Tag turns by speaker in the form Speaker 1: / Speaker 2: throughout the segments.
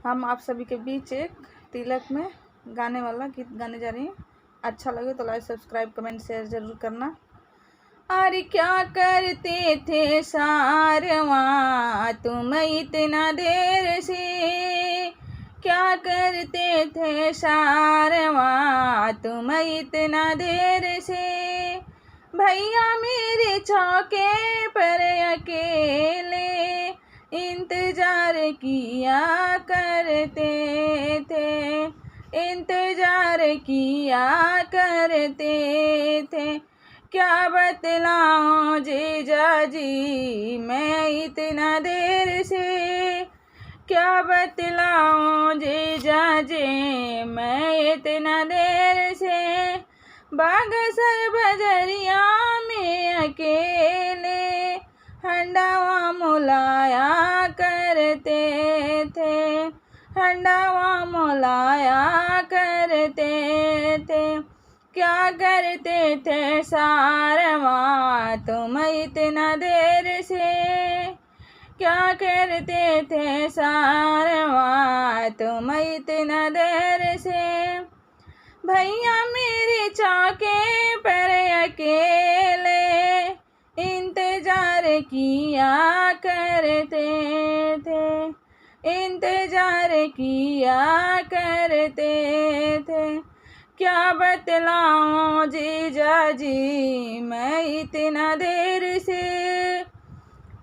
Speaker 1: हम आप सभी के बीच एक तिलक में गाने वाला गीत गाने जा रही हैं। अच्छा लगे तो लाइक सब्सक्राइब कमेंट शेयर ज़रूर करना। अरे क्या करते थे सारवा तुम इतना देर से, क्या करते थे सारवा तुम इतना देर से, भैया मेरे चौके पर अकेले इंतजार किया करते थे, इंतजार किया करते थे। क्या बतलाऊं जीजा जी मैं इतना देर से, क्या बतलाऊं जीजा जी मैं इतना देर से, बागसर बजरिया में अकेले हंडावा मुलाया करते थे, हंडावा मुलाया करते थे। क्या करते थे सारवा तुम इतना देर से, क्या करते थे सारवा तुम इतना देर से, भैया मेरे चौके पर अकेले इंतजार किया करते थे, इंतजार किया करते थे। क्या बतलाऊं जीजा जी मैं इतना देर से,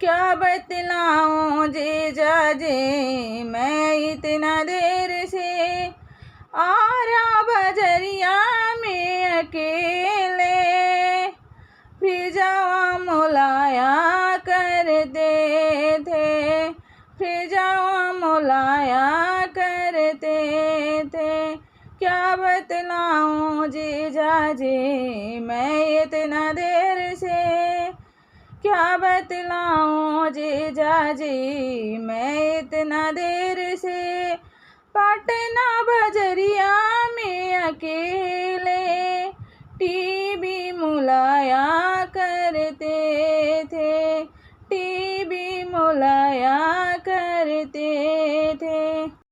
Speaker 1: क्या बतलाऊं जीजा जी मैं इतना देर से, आरा बजरिया में अकेले फिजावा मुलाया करते थे, फिजावा मुलाया करते थे। क्या बतलाऊं जीजा जी मैं इतना देर से, क्या बतलाऊं जीजा जी मैं इतना देर से, पटना बजरिया में अकेले टीवी मुलाया